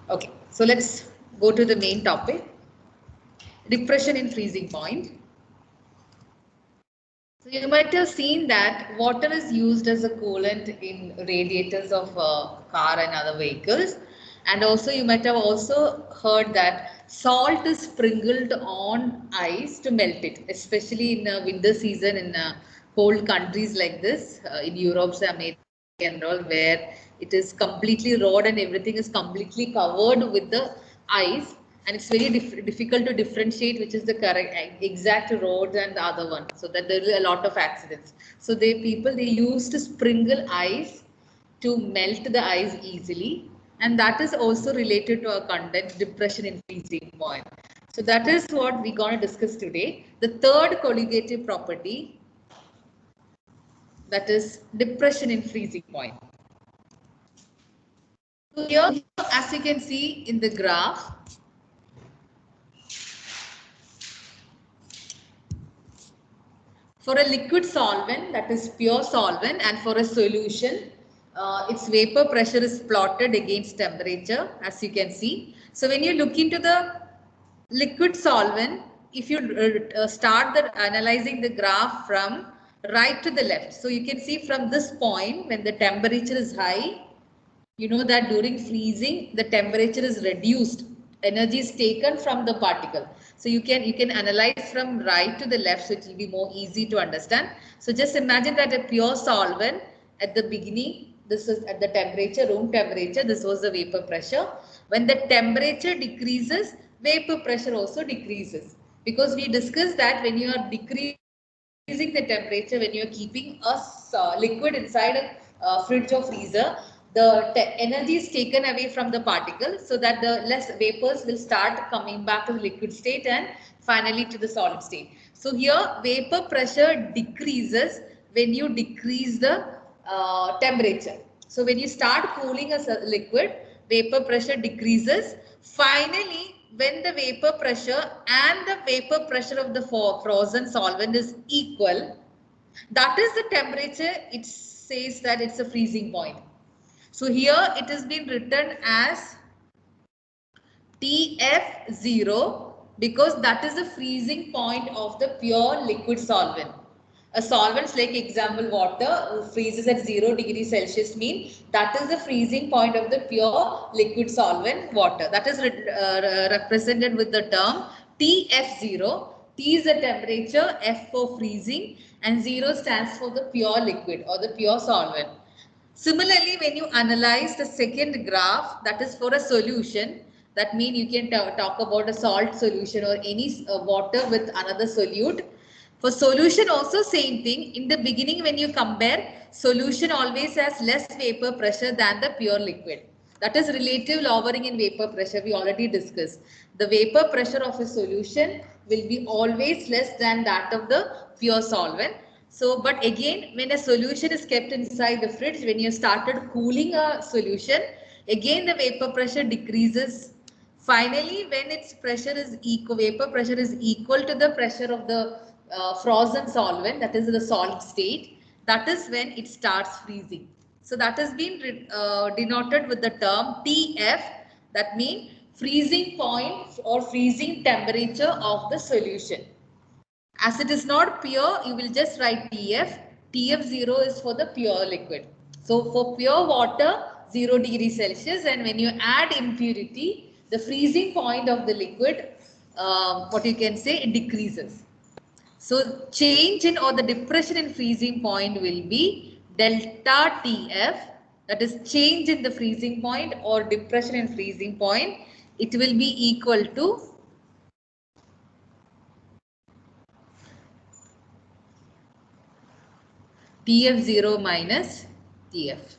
Okay, so let's go to the main topic, depression in freezing point. So you might have seen that water is used as a coolant in radiators of car and other vehicles. And also you might have also heard that salt is sprinkled on ice to melt it, especially in winter season in cold countries like this, in Europe, America and all, where it is completely raw and everything is completely covered with the ice, and it's very difficult to differentiate which is the correct exact road and the other one, so that there is a lot of accidents. So they used to sprinkle ice to melt the ice easily, and that is also related to our content, depression in freezing point. So that is what we're going to discuss today. The third colligative property, that is depression in freezing point. So here, as you can see in the graph, for a liquid solvent, that is pure solvent, and for a solution, its vapor pressure is plotted against temperature, as you can see. So when you look into the liquid solvent, if you start analyzing the graph from right to the left, so you can see from this point, when the temperature is high, you know that during freezing the temperature is reduced, energy is taken from the particle. So you can analyze from right to the left, so it will be more easy to understand. So just imagine that a pure solvent at the beginning, this is at the temperature, room temperature, this was the vapor pressure. When the temperature decreases, vapor pressure also decreases, because we discussed that when you are decreasing the temperature, when you are keeping a liquid inside a fridge or freezer, the energy is taken away from the particle, so that the less vapors will start coming back to the liquid state and finally to the solid state. So here vapor pressure decreases when you decrease the temperature. So when you start cooling a liquid, vapor pressure decreases. Finally, when the vapor pressure and the vapor pressure of the frozen solvent is equal, that is the temperature. It says that it's a freezing point. So here it has been written as TF0, because that is the freezing point of the pure liquid solvent. A solvent like example water freezes at 0 degrees Celsius, mean that is the freezing point of the pure liquid solvent water. That is represented with the term TF0. T is the temperature, F for freezing, and 0 stands for the pure liquid or the pure solvent. Similarly, when you analyze the second graph, that is for a solution, that means you can talk about a salt solution or any water with another solute. For solution also same thing. In the beginning when you compare, solution always has less vapor pressure than the pure liquid. That is relative lowering in vapor pressure, we already discussed. The vapor pressure of a solution will be always less than that of the pure solvent. So, but again, when a solution is kept inside the fridge, when you started cooling a solution, again the vapor pressure decreases. Finally, when its pressure is equal, vapor pressure is equal to the pressure of the frozen solvent, that is the solid state, that is when it starts freezing. So that has been denoted with the term TF, that means freezing point or freezing temperature of the solution. As it is not pure, you will just write TF. TF0 is for the pure liquid. So for pure water, 0 degrees Celsius, and when you add impurity, the freezing point of the liquid, what you can say, it decreases. So change in or the depression in freezing point will be delta TF, that is change in the freezing point or depression in freezing point. It will be equal to TF0 minus TF.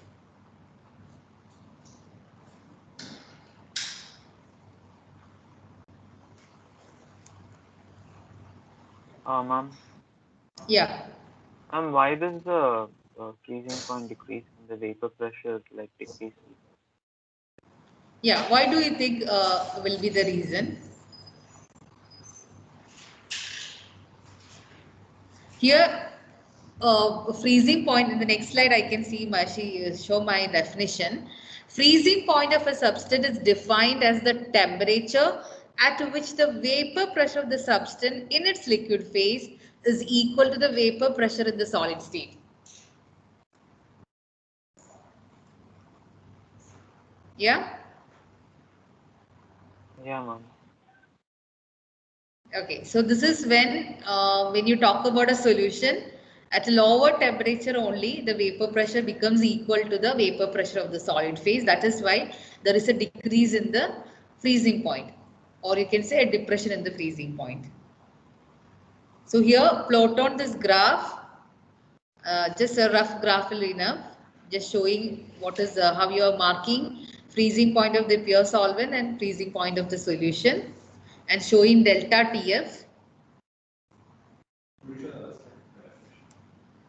Ma'am. Yeah. Why does the freezing point decrease when the vapor pressure like decreases? Yeah. Why do you think will be the reason? Here, freezing point. In the next slide, I can see show my definition. Freezing point of a substance is defined as the temperature at which the vapor pressure of the substance in its liquid phase is equal to the vapor pressure in the solid state. Yeah? Yeah, ma'am. Okay, so this is when you talk about a solution at a lower temperature only, the vapor pressure becomes equal to the vapor pressure of the solid phase. That is why there is a decrease in the freezing point, or you can say a depression in the freezing point. So here, plot on this graph, just a rough graph enough, just showing what is how you are marking freezing point of the pure solvent and freezing point of the solution, and showing delta TF.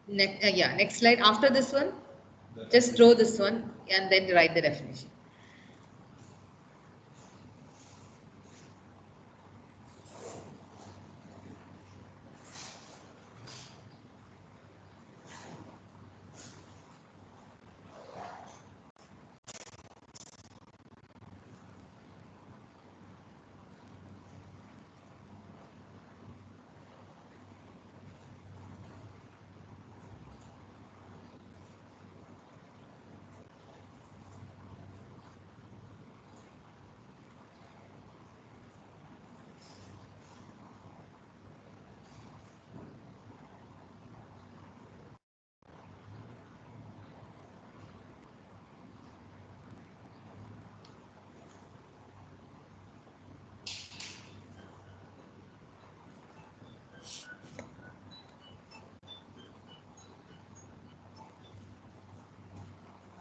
Next slide. After this one, just draw this one and then write the definition.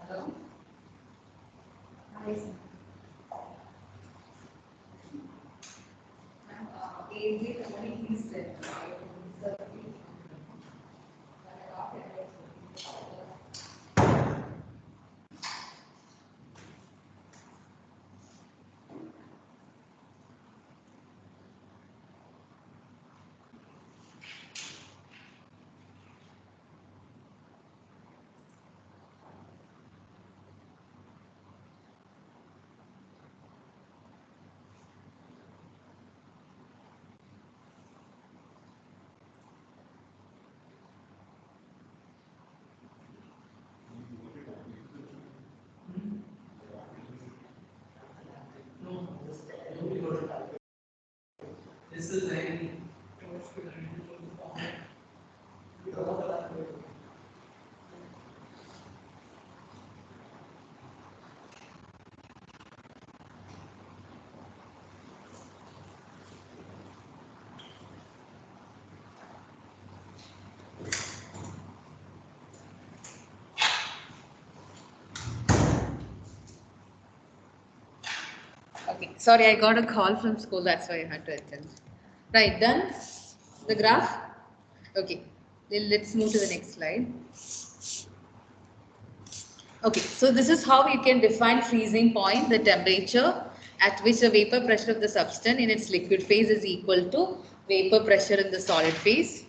Hello? This is very okay. Sorry, I got a call from school. That's why I had to attend. Right, done? The graph? Okay. Then let's move to the next slide. Okay, so this is how you can define freezing point, the temperature at which the vapor pressure of the substance in its liquid phase is equal to vapor pressure in the solid phase.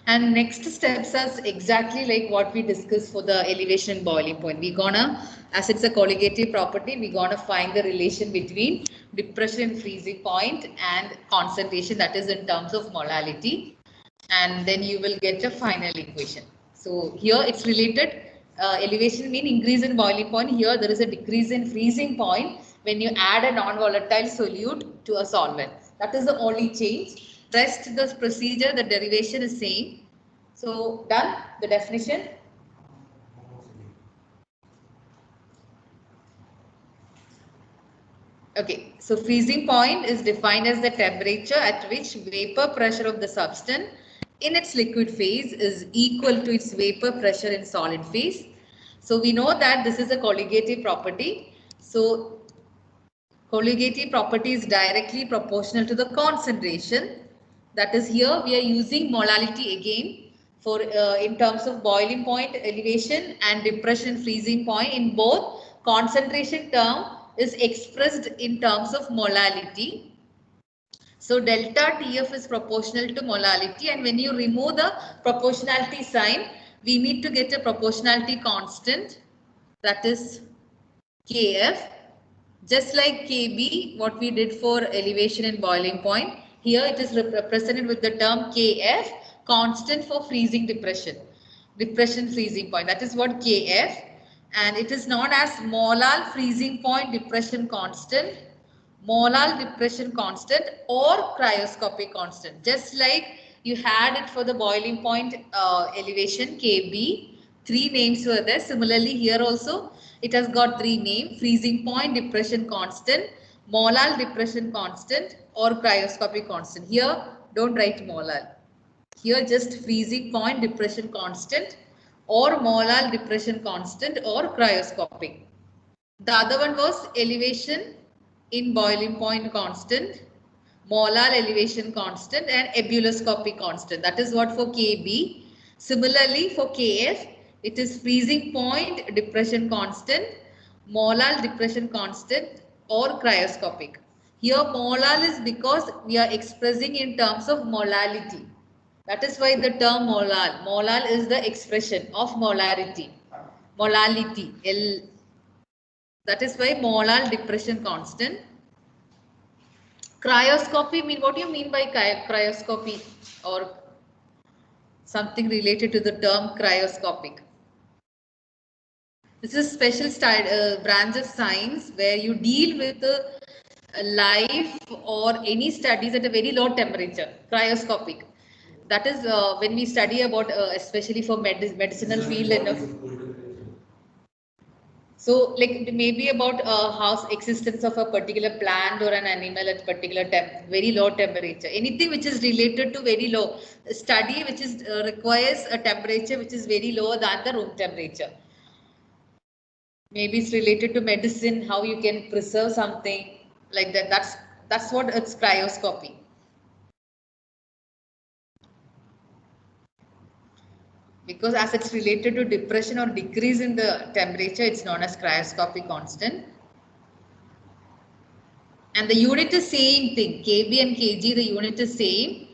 And next steps is exactly like what we discussed for the elevation and boiling point. We're gonna, as it's a colligative property, we're gonna find the relation between depression and freezing point and concentration, that is in terms of molality. And then you will get a final equation. So here it's related, elevation mean increase in boiling point. Here there is a decrease in freezing point when you add a non-volatile solute to a solvent. That is the only change. Rest the procedure, the derivation is same. So done, the definition. Okay, so freezing point is defined as the temperature at which vapor pressure of the substance in its liquid phase is equal to its vapor pressure in solid phase. So we know that this is a colligative property. So colligative property is directly proportional to the concentration. That is, here we are using molality again for in terms of boiling point, elevation and depression, freezing point. In both, concentration term is expressed in terms of molality. So delta TF is proportional to molality, and when you remove the proportionality sign, we need to get a proportionality constant, that is Kf. Just like Kb, what we did for elevation and boiling point, here it is represented with the term Kf, constant for freezing depression, depression freezing point. That is what Kf, and it is known as molar freezing point depression constant, molar depression constant, or cryoscopic constant. Just like you had it for the boiling point elevation Kb, three names were there. Similarly, here also it has got three names: freezing point depression constant, molar depression constant, or cryoscopic constant. Here, don't write molar. Here, just freezing point depression constant, or molar depression constant, or cryoscopic. The other one was elevation in boiling point constant, molar elevation constant, and ebullioscopic constant. That is what for Kb. Similarly, for Kf, it is freezing point depression constant, molar depression constant, or cryoscopic. Here, molar is because we are expressing in terms of molality. That is why the term molar. Molar is the expression of molarity. Molality. That is why molar depression constant. Cryoscopy mean, what do you mean by cryoscopy, or something related to the term cryoscopic? This is a special branch of science where you deal with life or any studies at a very low temperature, cryoscopic. That is when we study about, especially for medicinal field and so, like maybe about how existence of a particular plant or an animal at particular very low temperature. Anything which is related to very low study, which is requires a temperature which is very lower than the room temperature. Maybe it's related to medicine, how you can preserve something like that. That's what it's cryoscopy. Because as it's related to depression or decrease in the temperature, it's known as cryoscopic constant. And the unit is same thing, Kb and Kg, the unit is same,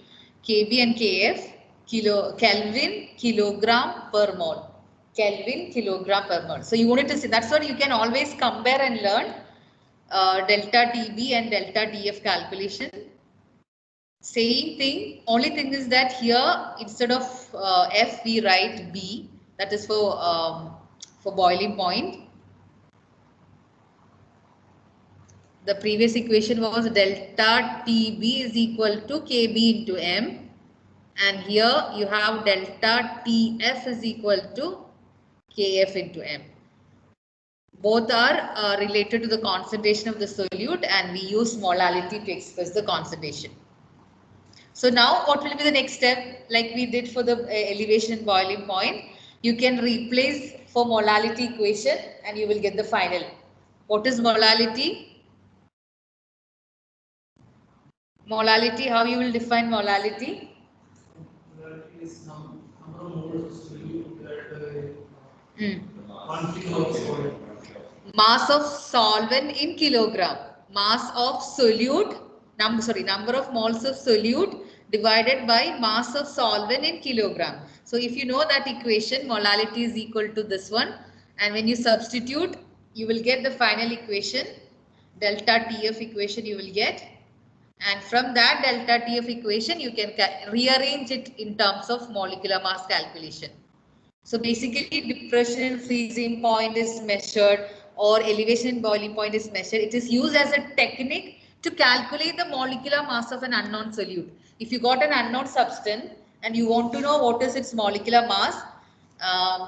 Kb and Kf, Kelvin, kilogram per mole. Kelvin, kilogram per mole. So unit is, that's what you can always compare and learn, delta Tb and delta Tf calculation. Same thing, only thing is that here instead of F we write B, that is for boiling point. The previous equation was delta TB is equal to KB into M, and here you have delta TF is equal to KF into M. Both are related to the concentration of the solute, and we use molality to express the concentration. So now what will be the next step? Like we did for the elevation and boiling point, you can replace for molality equation and you will get the final. What is molality? Molality, how you will define molality? Molality is number of moles of solute that 1 kilo of solid. Mass of solvent in kilogram. Mass of solute, number of moles of solute divided by mass of solvent in kilogram. So if you know that equation, molality is equal to this one, and when you substitute, you will get the final equation, delta TF equation you will get. And from that delta TF equation, you can rearrange it in terms of molecular mass calculation. So basically, depression and freezing point is measured, or elevation and boiling point is measured. It is used as a technique to calculate the molecular mass of an unknown solute. If you got an unknown substance and you want to know what is its molecular mass,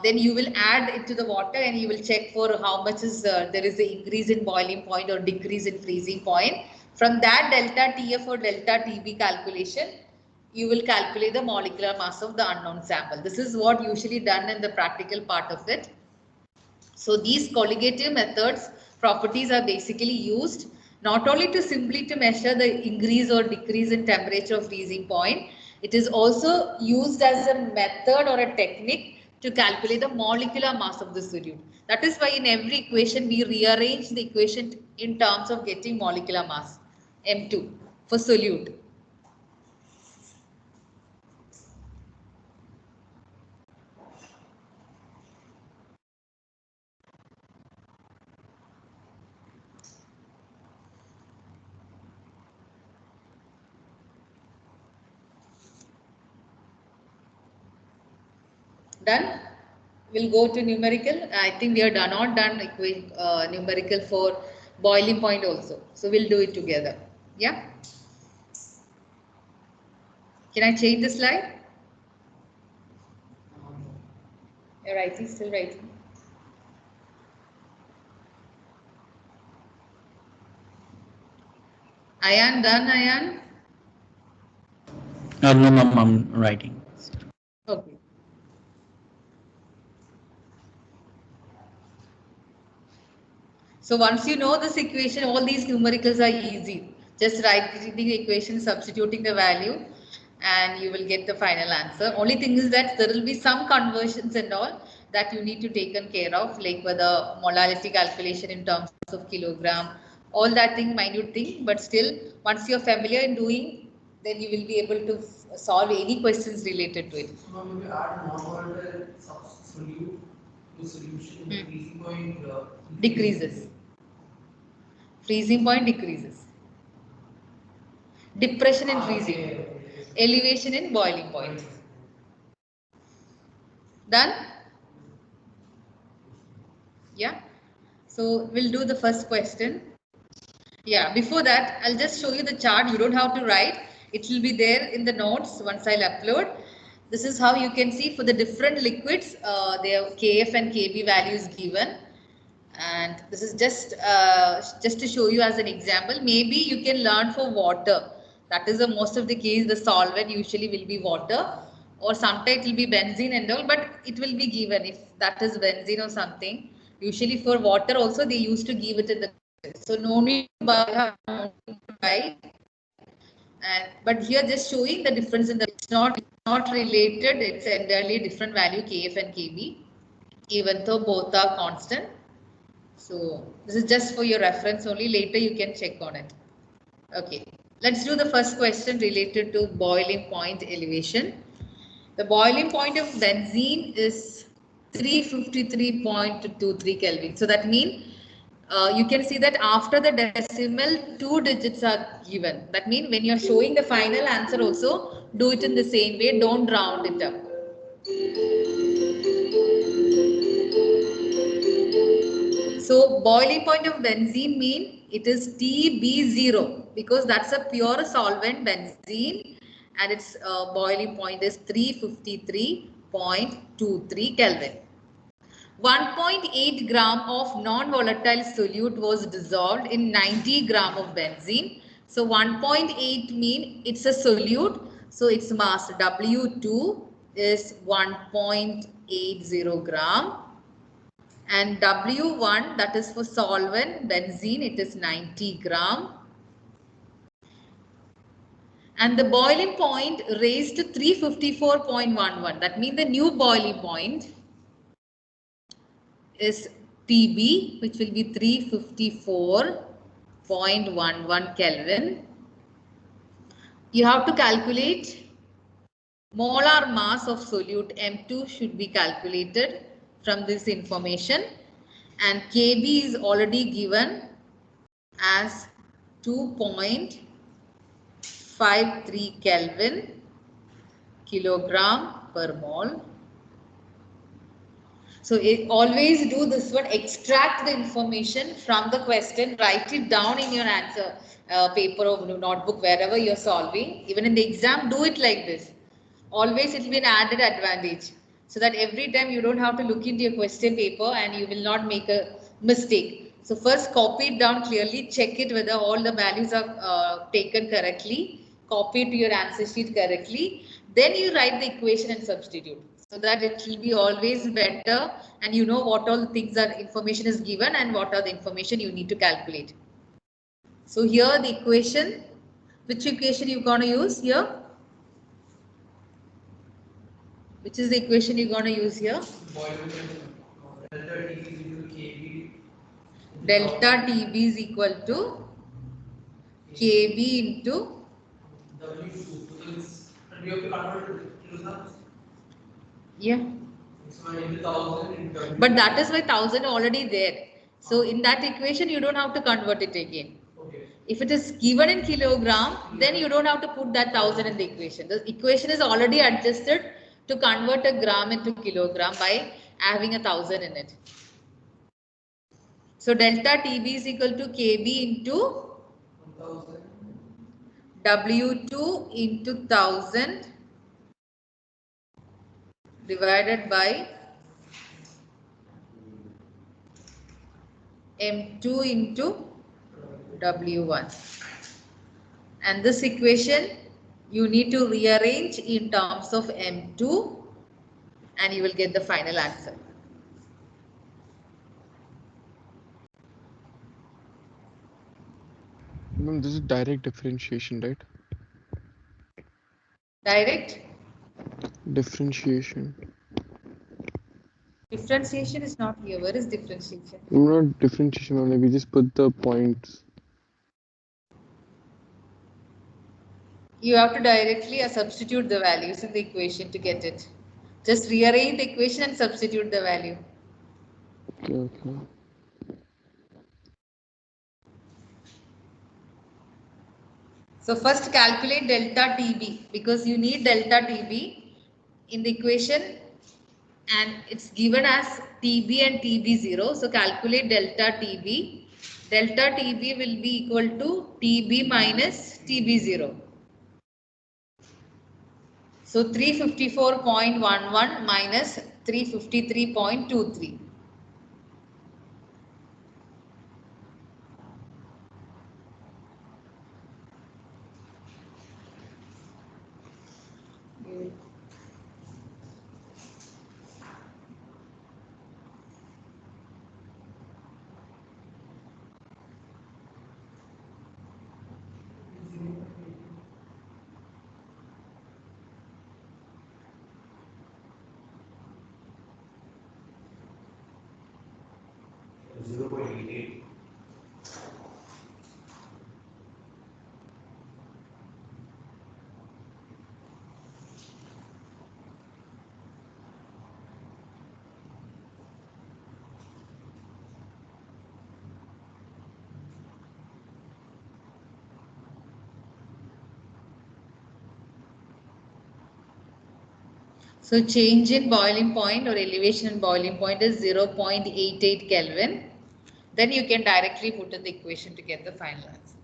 then you will add it to the water and you will check for how much is there is the increase in boiling point or decrease in freezing point. From that delta TF or delta TB calculation, you will calculate the molecular mass of the unknown sample. This is what usually done in the practical part of it. So these colligative methods properties are basically used not only to simply to measure the increase or decrease in temperature of freezing point, it is also used as a method or a technique to calculate the molecular mass of the solute. That is why in every equation we rearrange the equation in terms of getting molecular mass M2 for solute. Done? We'll go to numerical. I think we are not done numerical for boiling point also. So we'll do it together. Yeah. Can I change the slide? You're writing, still writing. Ayan, done, Ayan? No, ma'am, I'm writing. Okay. So once you know this equation, all these numericals are easy. Just writing the equation, substituting the value, and you will get the final answer. Only thing is that there will be some conversions and all that you need to take care of, like whether molality calculation in terms of kilogram, all that thing, minute thing. But still, once you're familiar in doing, then you will be able to solve any questions related to it. So when we add non-volatile solute to solution, the freezing point decreases. Freezing point decreases. Depression in freezing. Elevation in boiling point. Done? Yeah. So we'll do the first question. Yeah, before that, I'll just show you the chart. You don't have to write. It will be there in the notes once I'll upload. This is how you can see for the different liquids, their Kf and Kb values given. And this is just to show you as an example. Maybe you can learn for water. That is the most of the case. The solvent usually will be water, or sometimes it will be benzene and all. But it will be given if that is benzene or something. Usually for water also they used to give it in the. So no need to buy. And but here just showing the difference in the. It's not related. It's entirely different value Kf and Kb, even though both are constant. So this is just for your reference only. Later you can check on it. Okay, let's do the first question related to boiling point elevation. The boiling point of benzene is 353.23 Kelvin. So that means you can see that after the decimal 2 digits are given. That means when you are showing the final answer also, do it in the same way. Don't round it up. So boiling point of benzene mean it is TB0 because that's a pure solvent benzene and its boiling point is 353.23 Kelvin. 1.8 gram of non-volatile solute was dissolved in 90 gram of benzene. So 1.8 mean it's a solute. So its mass W2 is 1.80 gram. And W1, that is for solvent benzene, it is 90 gram. And the boiling point raised to 354.11. That means the new boiling point is TB, which will be 354.11 Kelvin. You have to calculate molar mass of solute M2 should be calculated from this information, and Kb is already given as 2.53 Kelvin kilogram per mole. So always do this one, extract the information from the question, write it down in your answer paper or notebook wherever you're solving. Even in the exam, do it like this. Always it will be an added advantage. so that every time you don't have to look into your question paper and you will not make a mistake. So first copy it down clearly, check it whether all the values are taken correctly, copy it to your answer sheet correctly, then you write the equation and substitute, so that it will be always better and you know what all things are information is given and what are the information you need to calculate. So here the equation, which equation you're going to use here? Which is the equation you're going to use here? Delta TB is equal to KB into W2. And we have to convert it to kilograms. yeah. So into 1000 in W. But that is why 1000 already there. So in that equation you don't have to convert it again. Okay. If it is given in kilogram, then you don't have to put that 1000 in the equation. The equation is already adjusted to convert a gram into kilogram by having 1000 in it. So delta TB is equal to KB into 1000. W2 into 1000 divided by M2 into W1. And this equation you need to rearrange in terms of M2 and you will get the final answer. Ma'am, this is direct differentiation, right? Direct Differentiation. differentiation is not here. Where is differentiation? Not differentiation only, we just put the points. You have to directly substitute the values in the equation to get it. Just rearrange the equation and substitute the value. Okay. So first calculate delta TB because you need delta TB in the equation and it's given as TB and TB0. So calculate delta TB. Delta TB will be equal to TB minus TB0. So 354.11 minus 353.23. So change in boiling point or elevation in boiling point is 0.88 Kelvin. Then you can directly put in the equation to get the final answer.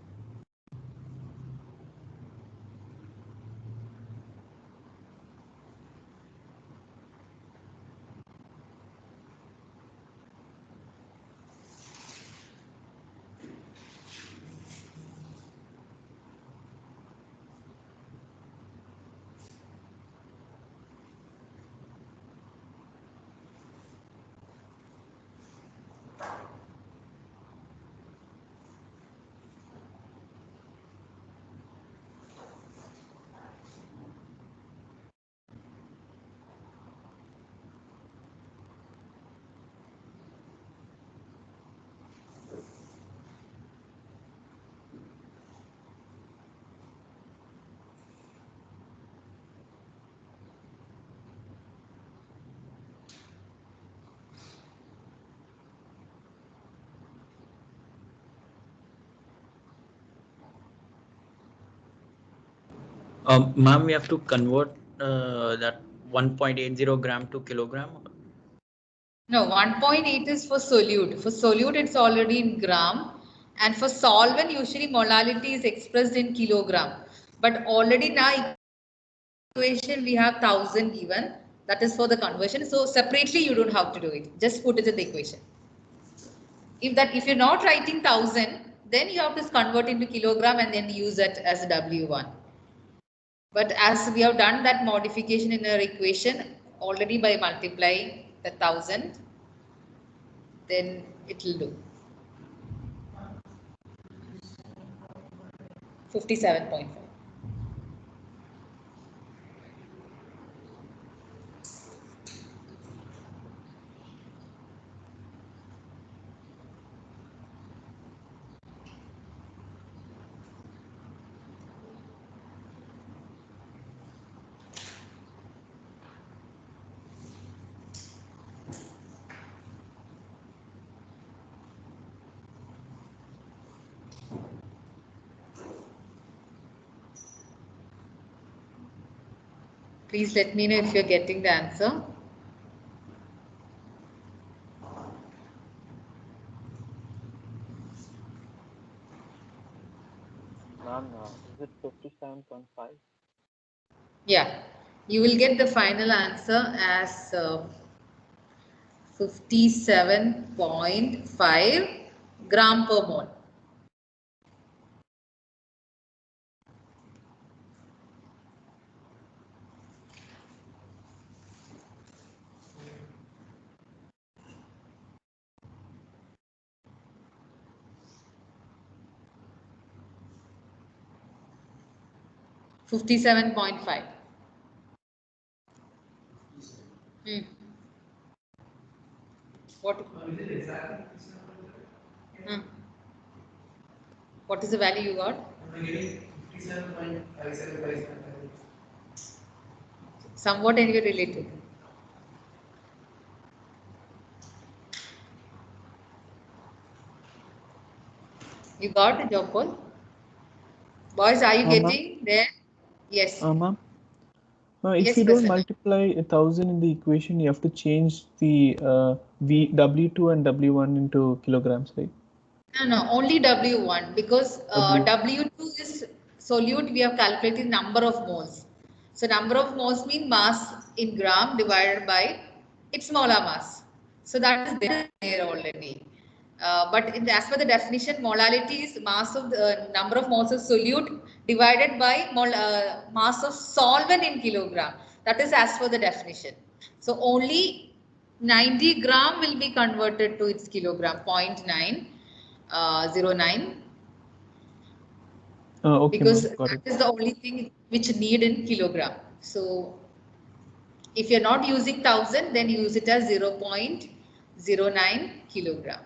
Ma'am, we have to convert that 1.80 gram to kilogram. No, 1.8 is for solute. For solute, it's already in gram. And for solvent, usually molality is expressed in kilogram. But already now equation we have 1000 given. That is for the conversion. So separately you don't have to do it. Just put it in the equation. If you're not writing 1000, then you have to convert into kilogram and then use that as W1. But as we have done that modification in our equation already by multiplying the 1000, then it will do. 57.5. Please let me know if you're getting the answer. Ma'am, is it 57.5? Yeah, you will get the final answer as 57.5 gram per mole. $57.5. What? Is it exactly? What is the value you got? I'm getting 57.57. Somewhat anyway related. You got the job, Paul? Boys, are you getting there? Yes. Ma'am. Yes, If you don't Prasanna. multiply 1000 in the equation, you have to change the W2 and W1 into kilograms, right? No, only W1 because W. W2 is solute. We have calculated number of moles. So number of moles mean mass in gram divided by its molar mass. So that is there already. But as per the definition, molality is mass of the number of moles of solute divided by mass of solvent in kilogram. That is as per the definition. So only 90 gram will be converted to its kilogram, 0.909. Okay, Because got that it. is the only thing which need in kilogram. So if you're not using 1000, then use it as 0.09 kilogram.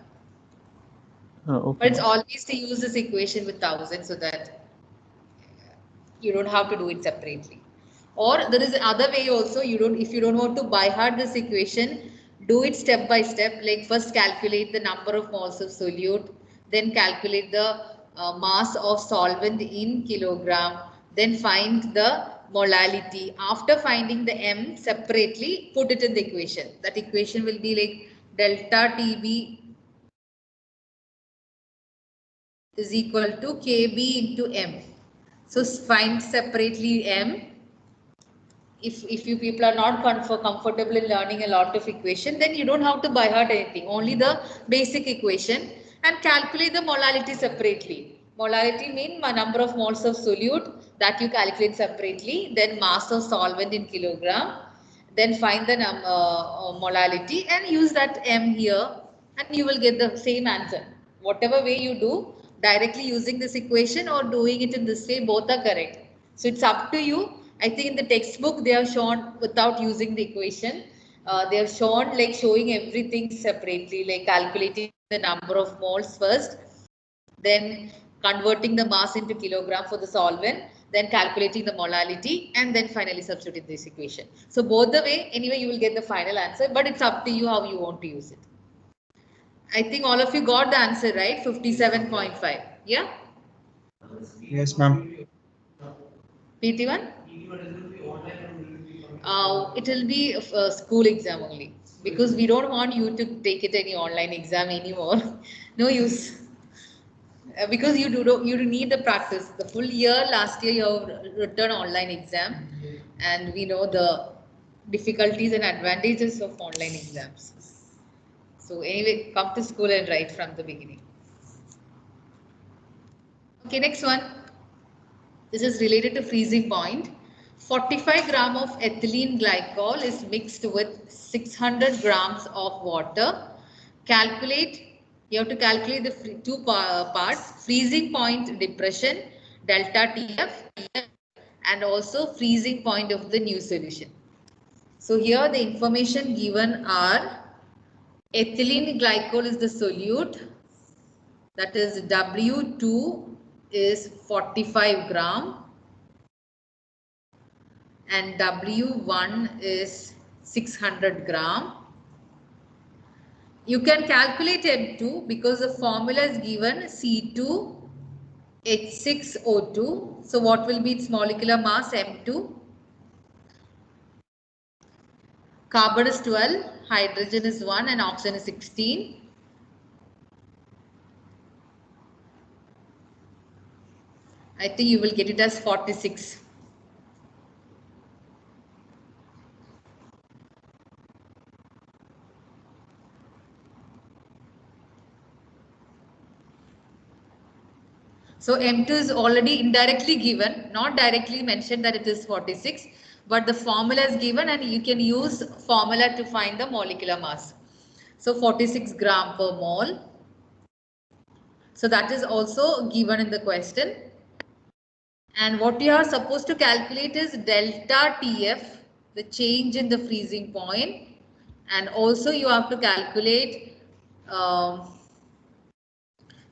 Okay. But it's always to use this equation with 1000 so that you don't have to do it separately. Or there is another way also. If you don't want to by heart this equation, do it step by step. Like first calculate the number of moles of solute, then calculate the mass of solvent in kilogram, then find the molality. After finding the M separately, put it in the equation. That equation will be like delta TB is equal to KB into M. So find separately M. If you people are not comfortable in learning a lot of equation, then you don't have to by heart anything, only the basic equation, and calculate the molality separately. Molality means number of moles of solute that you calculate separately, then mass of solvent in kilogram, then find the molality and use that M here, and you will get the same answer. Whatever way you do, directly using this equation or doing it in this way, both are correct. So it's up to you. I think in the textbook they have shown without using the equation. They have shown like showing everything separately, like calculating the number of moles first, then converting the mass into kilogram for the solvent, then calculating the molality, and then finally substituting this equation. So both the way, anyway, you will get the final answer, but it's up to you how you want to use it. I think all of you got the answer, right? 57.5. Yeah? Yes, ma'am. PT1? It will be a school exam only because we don't want you to take it any online exam anymore. No use. Because you need the practice. The full year last year you have written online exam, and we know difficulties and advantages of online exams. So anyway, come to school and write from the beginning. Okay, next one. This is related to freezing point. 45 gram of ethylene glycol is mixed with 600 grams of water. Calculate, you have to calculate the two parts, freezing point depression, delta TF, and also freezing point of the new solution. So here the information given are ethylene glycol is the solute, that is W2 is 45 gram and W1 is 600 gram. You can calculate M2 because the formula is given C2H6O2. So what will be its molecular mass? M2. Carbon is 12, hydrogen is 1 and oxygen is 16. I think you will get it as 46. So M2 is already indirectly given, not directly mentioned that it is 46, but the formula is given and you can use formula to find the molecular mass. So 46 gram per mole. So that is also given in the question. And what you are supposed to calculate is delta TF, the change in the freezing point. And also you have to calculate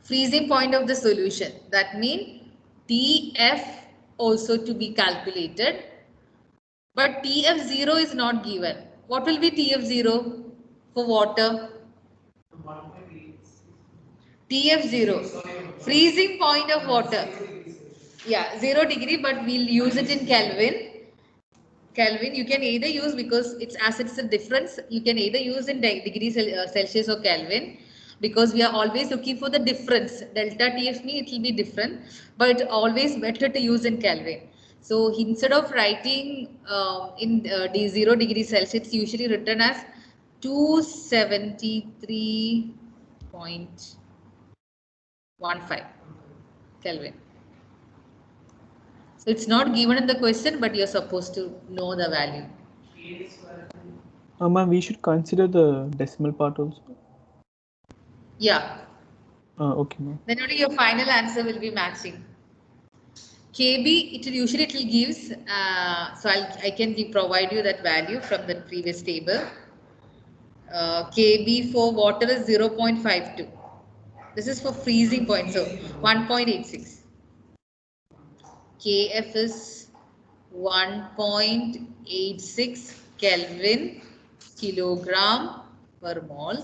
freezing point of the solution. That means TF also to be calculated. But TF0 is not given. What will be TF0 for water? TF0, freezing point of water. Yeah, 0 degree, but we'll use it in Kelvin. Kelvin, you can either use, because it's a difference, you can either use in degrees Celsius or Kelvin, because we are always looking for the difference. Delta TF means it will be different, but always better to use in Kelvin. So instead of writing in 0 degrees Celsius, it's usually written as 273.15 Kelvin. So it's not given in the question, but you're supposed to know the value. Ma'am, we should consider the decimal part also. Yeah. Okay, ma'am. Then only your final answer will be matching. KB, it will gives, so I can provide you that value from the previous table. KB for water is 0.52. This is for freezing point, so 1.86. KF is 1.86 Kelvin kilogram per mole.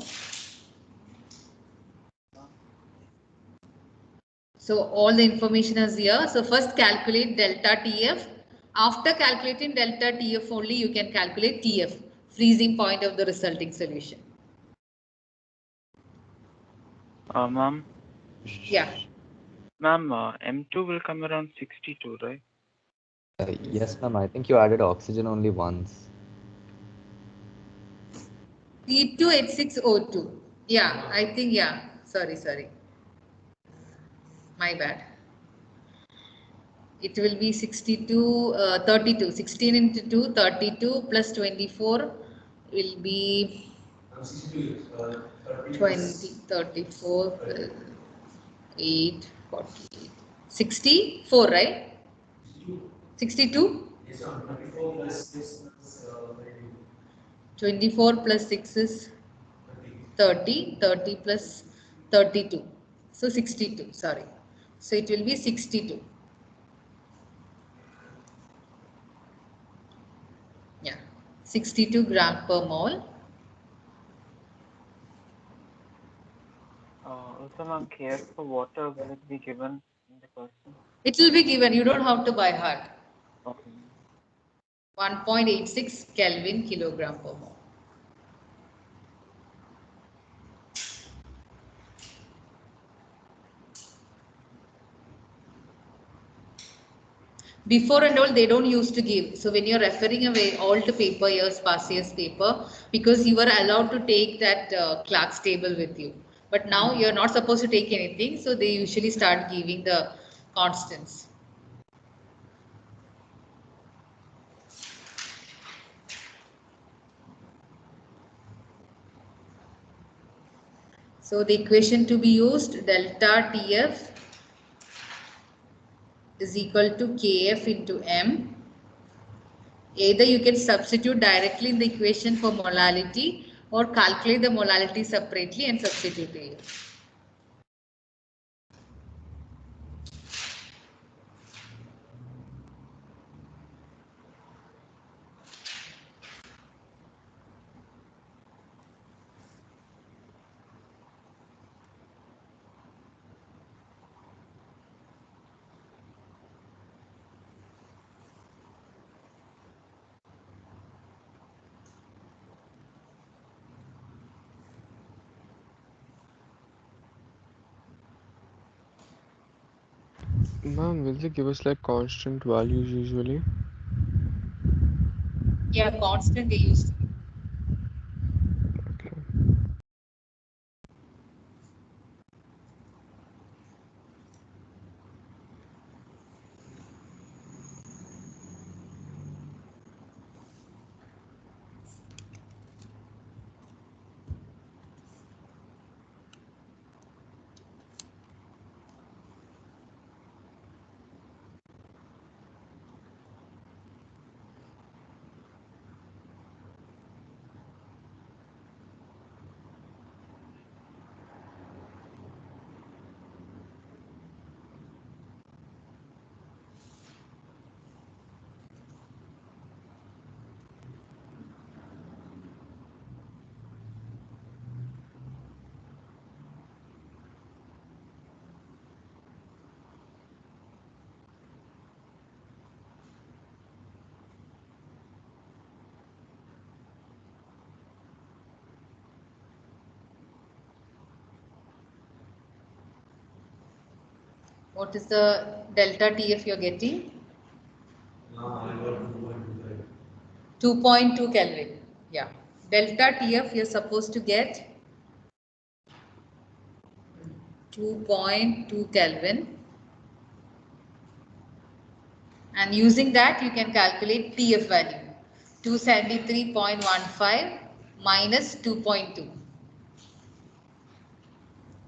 So all the information is here. So first calculate delta TF. After calculating delta TF only you can calculate TF, freezing point of the resulting solution. Ma'am. Yeah. Ma'am, M2 will come around 62, right? Yes, ma'am. I think you added oxygen only once. C2H6O2. Yeah, I think, yeah. Sorry. My bad. It will be 62, 32. 16 into 2, 32 plus 24 will be 20, 34, 8, 48. 64, right? 62? 24 plus 6 is 30, 30 plus 32. So 62, sorry. So it will be 62. Yeah, 62 gram per mole. Also, ma'am, KF for water, will it be given in the question? It will be given, you don't have to by heart. Okay. 1.86 Kelvin kilogram per mole. Before and all, they don't used to give. So when you're referring away old paper, years past years paper, because you were allowed to take that Clark's table with you. But now you're not supposed to take anything. So they usually start giving the constants. So the equation to be used, delta TF is equal to Kf into M. Either you can substitute directly in the equation for molality or calculate the molality separately and substitute it. Ma'am, will they give us like constant values usually? Yeah, constant they used to be. Okay. What is the delta TF you're getting? 2.2 Kelvin. Yeah. Delta TF you're supposed to get 2.2 Kelvin. And using that you can calculate TF value. 273.15 minus 2.2.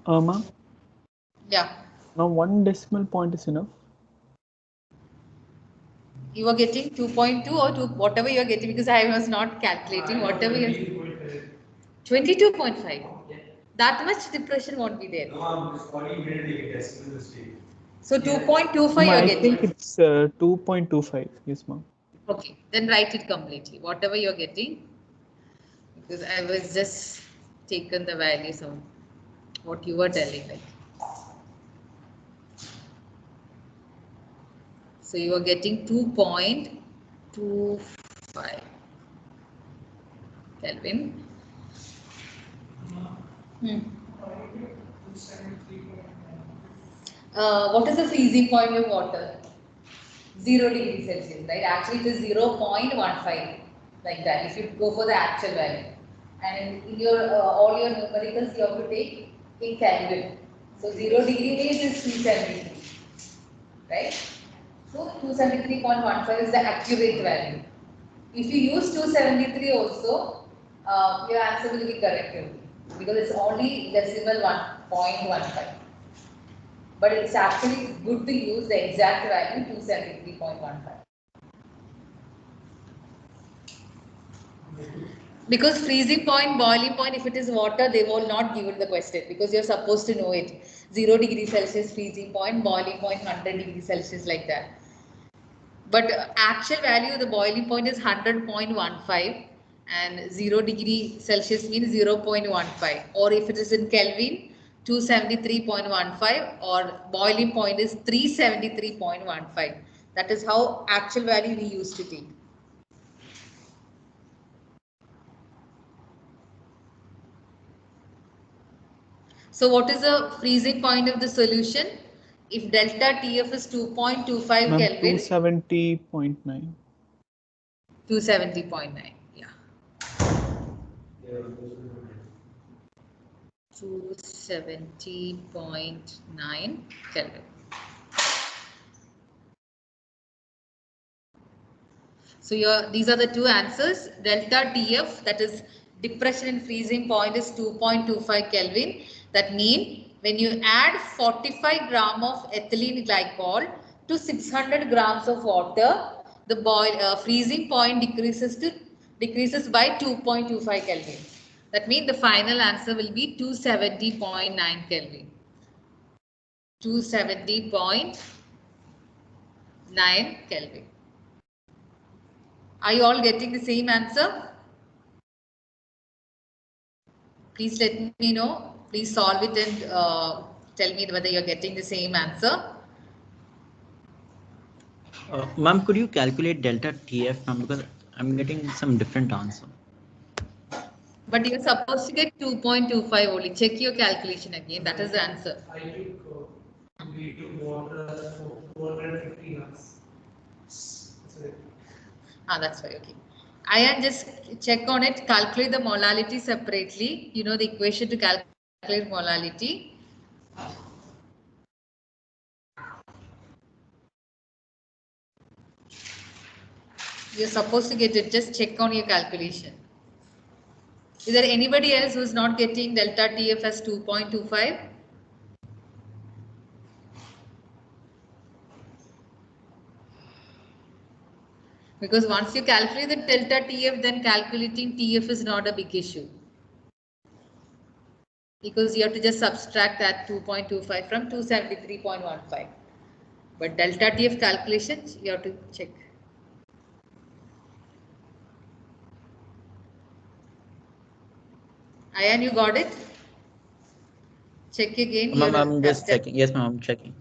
Ma'am, Yeah. now 1 decimal point is enough. You are getting 2.2 or 2, whatever you are getting, because I was not calculating whatever you are. 22.5. That much depression won't be there. So 2.25 you I are think getting. it's 2.25. Yes, ma'am. Okay, then write it completely. Whatever you are getting, because I was just taken the values of what you were telling. Like. So you are getting 2.25 Kelvin. What is the freezing point of water? 0 degrees Celsius, right? Actually, it is 0.15, like that. If you go for the actual value, and in your all your numericals, you have to take in Kelvin. So 0 degree means is 273, right? So 273.15 is the accurate value. If you use 273 also, your answer will be correct only, because it's only decimal 1.15. But it's actually good to use the exact value 273.15. Because freezing point, boiling point, if it is water, they will not give it the question, because you're supposed to know it. 0 degree Celsius freezing point, boiling point 100 degrees Celsius, like that. But actual value, the boiling point is 100.15 and 0 degree Celsius means 0.15. Or if it is in Kelvin, 273.15, or boiling point is 373.15. That is how actual value we used to take. So what is the freezing point of the solution? If delta TF is 2.25 Ma'am, Kelvin, 270.9. 270.9. Yeah. 270.9 Kelvin. So these are the two answers. Delta TF, that is depression and freezing point, is 2.25 Kelvin. That means when you add 45 gram of ethylene glycol to 600 grams of water, the freezing point decreases by 2.25 Kelvin. That means the final answer will be 270.9 Kelvin. 270.9 Kelvin. Are you all getting the same answer? Please let me know. Please solve it and tell me whether you're getting the same answer. Ma'am, could you calculate delta TF, ma'am? Because I'm getting some different answer. But you're supposed to get 2.25 only. Check your calculation again. That is the answer. I took water for 450 hours. That's why. Okay. Ayan, just check on it. Calculate the molality separately. You know the equation to calculate molality. You're supposed to get it. Just check on your calculation. Is there anybody else who is not getting delta TF as 2.25? Because once you calculate the delta TF, then calculating TF is not a big issue. Because you have to just subtract that 2.25 from 273.15. But delta TF calculations, you have to check. Ayan, you got it? Check again. Ma'am, I'm just checking. Yes, ma'am, I'm checking.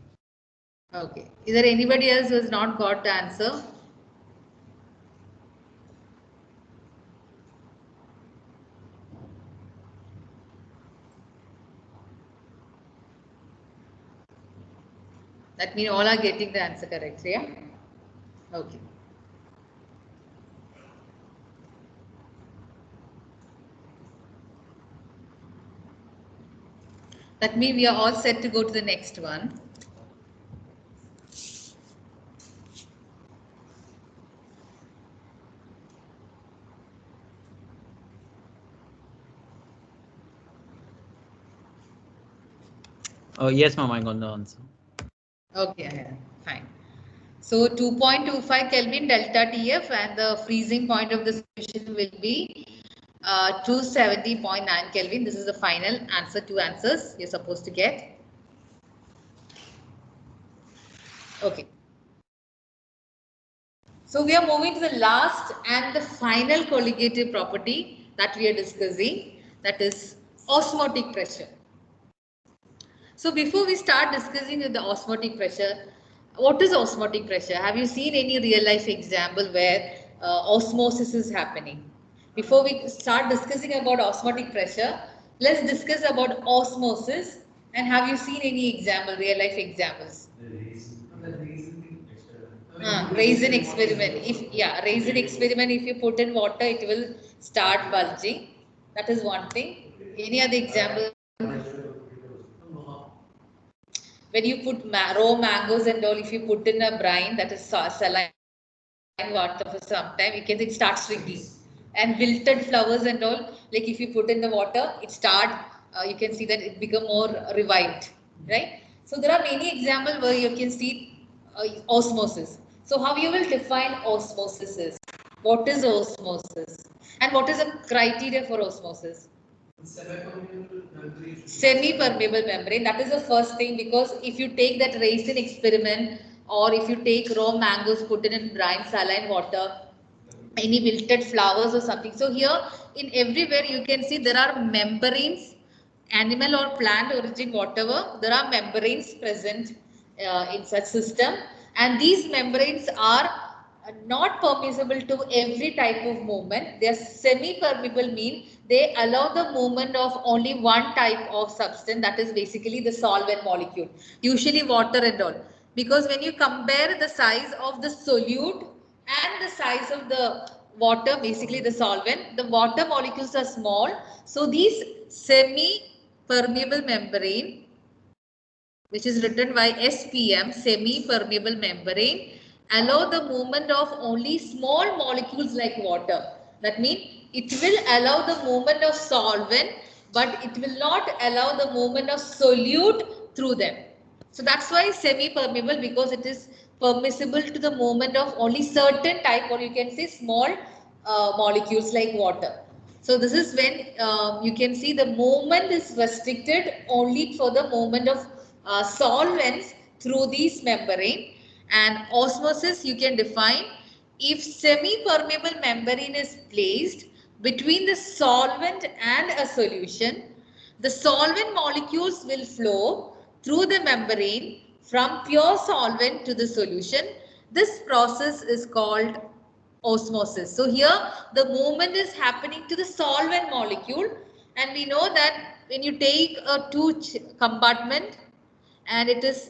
Okay. Is there anybody else who has not got the answer? That means all are getting the answer correct, yeah? Okay. That means we are all set to go to the next one. Yes, ma'am, I got the answer. Okay, fine. So 2.25 Kelvin delta TF, and the freezing point of the solution will be 270.9 Kelvin. This is the final answer, two answers you're supposed to get. Okay. So we are moving to the last and the final colligative property that we are discussing, that is osmotic pressure. So before we start discussing the osmotic pressure, what is osmotic pressure? Have you seen any real life example where osmosis is happening? Before we start discussing about osmotic pressure, let's discuss about osmosis. And have you seen any example, real life examples? Raisin experiment. Raisin experiment, if you put in water, it will start bulging. That is one thing. Any other example? When you put raw mangoes and all, if you put in a brine, that is saline water for some time, it starts shrinking. And wilted flowers and all, like if you put in the water, it you can see that it become more revived, right? So there are many examples where you can see osmosis. So how you will define osmosis is? What is osmosis? And what is the criteria for osmosis? Semi-permeable membrane. That is the first thing, because if you take that raisin experiment, or if you take raw mangoes, put it in brine, saline water, any wilted flowers or something. So here in everywhere you can see there are membranes, animal or plant origin, whatever, there are membranes present in such system, and these membranes are not permissible to every type of movement. They are semi-permeable, mean they allow the movement of only one type of substance, that is basically the solvent molecule, usually water and all. Because when you compare the size of the solute and the size of the water, basically the solvent, the water molecules are small. So these semi-permeable membrane, which is written by SPM, semi-permeable membrane, allow the movement of only small molecules like water. That means it will allow the movement of solvent, but it will not allow the movement of solute through them. So that's why semi-permeable, because it is permissible to the movement of only certain type, or you can say small molecules like water. So this is when you can see the movement is restricted only for the movement of solvents through these membrane. And osmosis you can define if semi-permeable membrane is placed between the solvent and a solution, the solvent molecules will flow through the membrane from pure solvent to the solution. This process is called osmosis. So here the movement is happening to the solvent molecule, and we know that when you take a two compartment and it is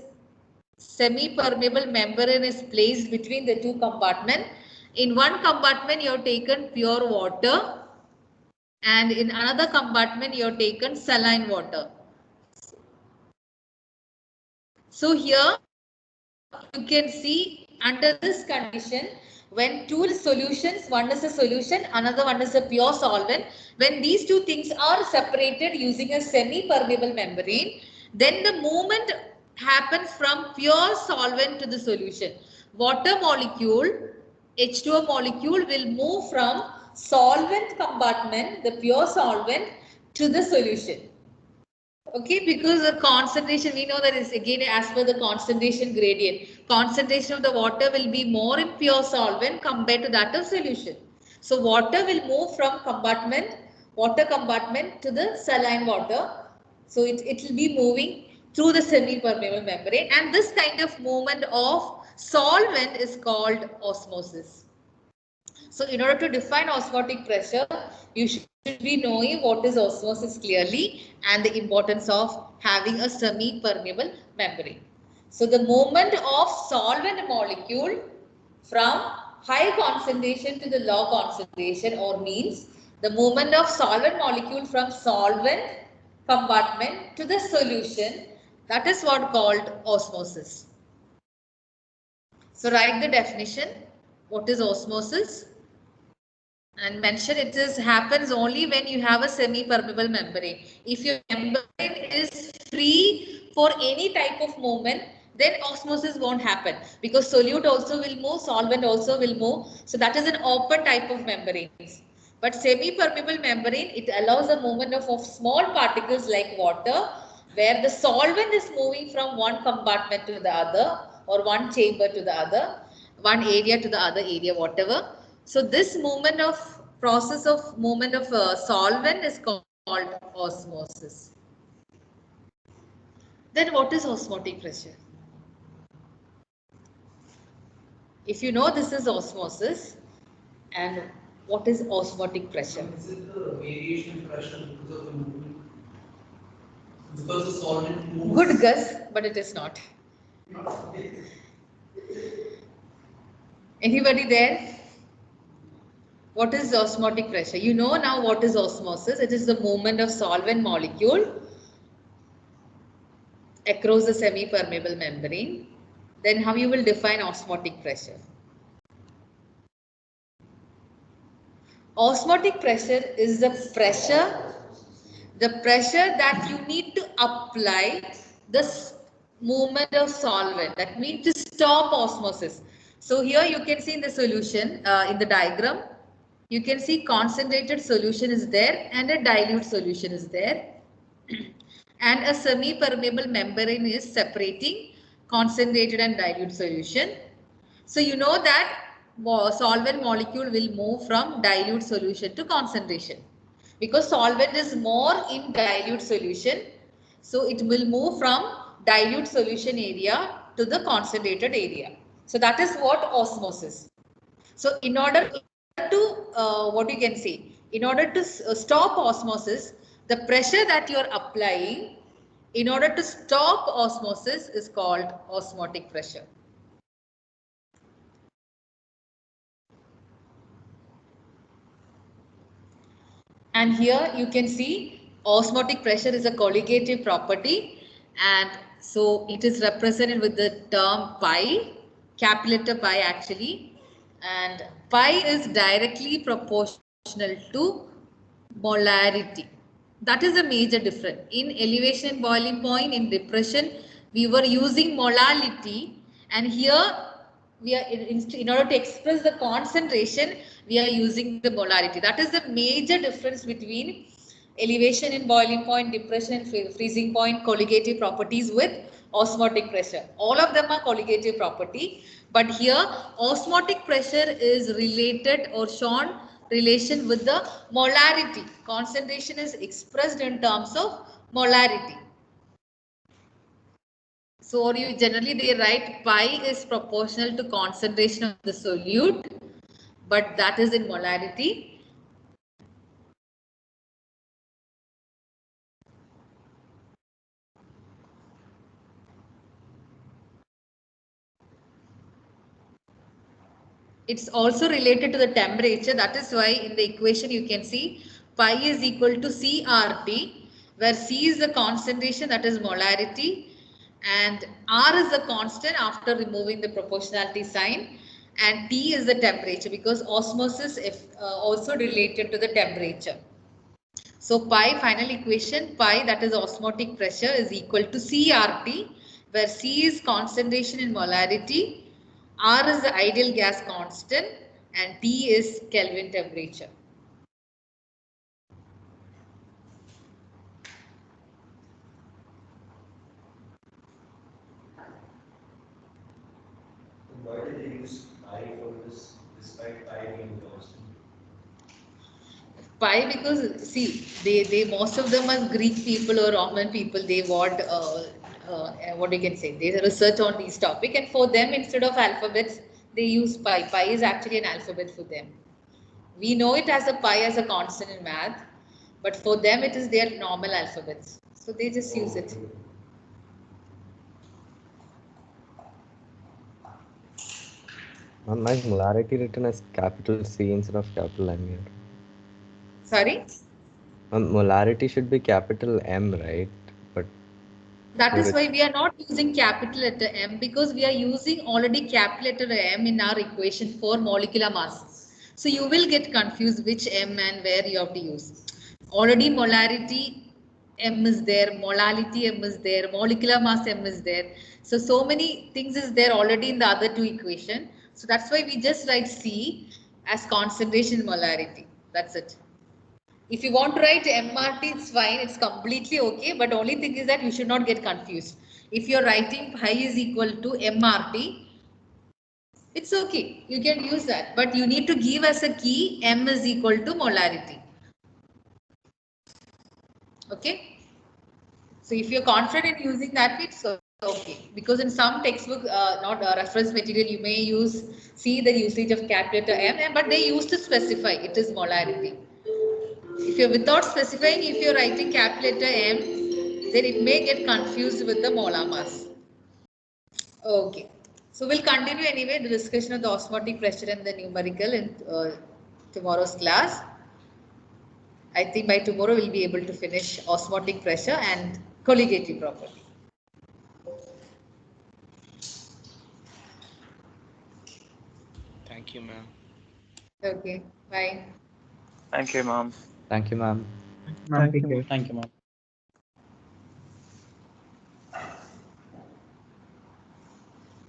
semi-permeable membrane is placed between the two compartments. In one compartment you have taken pure water and in another compartment you have taken saline water. So here you can see under this condition, when two solutions, one is a solution, another one is a pure solvent, when these two things are separated using a semi-permeable membrane, then the movement happens from pure solvent to the solution. Water molecule, H2O molecule will move from solvent compartment, the pure solvent, to the solution. Okay, because the concentration, we know that is again as per the concentration gradient. Concentration of the water will be more in pure solvent compared to that of solution. So water will move from compartment, water compartment to the saline water. So it will be moving through the semi-permeable membrane, and this kind of movement of solvent is called osmosis. So in order to define osmotic pressure, you should be knowing what is osmosis clearly and the importance of having a semi-permeable membrane. So the movement of solvent molecule from high concentration to the low concentration, or means the movement of solvent molecule from solvent compartment to the solution, that is what called osmosis. So write the definition. What is osmosis? And mention it happens only when you have a semi-permeable membrane. If your membrane is free for any type of movement, then osmosis won't happen, because solute also will move, solvent also will move. So that is an open type of membranes. But semi-permeable membrane, it allows the movement of small particles like water, where the solvent is moving from one compartment to the other, or one chamber to the other, one area to the other area, whatever. So this movement of process of movement of solvent is called osmosis. Then what is osmotic pressure? If you know this is osmosis, and what is osmotic pressure? Is it the variation in pressure because of the movement? Because the solvent moves. Good guess, but it is not. Anybody there? What is osmotic pressure? You know now what is osmosis. It is the movement of solvent molecule across the semi-permeable membrane. Then how you will define osmotic pressure? Osmotic pressure is the pressure that you need to apply the movement of solvent. That means to stop osmosis. So here you can see in the solution, in the diagram, you can see concentrated solution is there and a dilute solution is there. And a semi-permeable membrane is separating concentrated and dilute solution. So you know that solvent molecule will move from dilute solution to concentration, because solvent is more in dilute solution. So it will move from dilute solution area to the concentrated area. So that is what osmosis. So in order to, what you can say, in order to stop osmosis, the pressure that you are applying in order to stop osmosis is called osmotic pressure. And here you can see osmotic pressure is a colligative property, and so it is represented with the term pi, capital letter pi actually, and pi is directly proportional to molarity. That is a major difference. In elevation and boiling point, in depression, we were using molality, and here we are in order to express the concentration, we are using the molarity. That is the major difference between elevation and boiling point, depression and freezing point colligative properties with osmotic pressure. All of them are colligative property, but here osmotic pressure is related or shown relation with the molarity. Concentration is expressed in terms of molarity. So you generally they write pi is proportional to concentration of the solute, but that is in molarity. It's also related to the temperature. That is why in the equation you can see pi is equal to CRT, where C is the concentration, that is molarity, and R is the constant after removing the proportionality sign, and T is the temperature, because osmosis is also related to the temperature. So pi, final equation, pi, that is osmotic pressure, is equal to CRT, where C is concentration in molarity, R is the ideal gas constant, and T is Kelvin temperature. Why did they use pi for this, despite pi being constant? Pi, because see, they most of them are Greek people or Roman people. They want what you can say, they research on these topic, and for them instead of alphabets they use pi. Pi is actually an alphabet for them. We know it as a pi as a constant in math, but for them it is their normal alphabets. So they just use it. My molarity written as capital C instead of capital M here. Sorry? Molarity should be capital M, right? But that is why we are not using capital letter M, because we are using already capital letter M in our equation for molecular mass. So you will get confused which M and where you have to use. Already molarity M is there, molality M is there, molecular mass M is there. So many things is there already in the other two equation. So that's why we just write C as concentration molarity. That's it. If you want to write MRT, it's fine. It's completely okay. But only thing is that you should not get confused. If you're writing pi is equal to MRT, it's okay. You can use that. But you need to give as a key M is equal to molarity. Okay. So if you're confident in using that, it's okay. Because in some textbook, not reference material, you may see the usage of capital M, but they used to specify it is molarity. If you're without specifying, if you're writing capital letter M, then it may get confused with the molar mass. Okay. So we'll continue anyway the discussion of the osmotic pressure and the numerical in tomorrow's class. I think by tomorrow we'll be able to finish osmotic pressure and colligative property. Thank you, ma'am. Okay. Bye. Thank you, ma'am. thank you, ma'am. Ma'am, take care. Thank you, ma'am.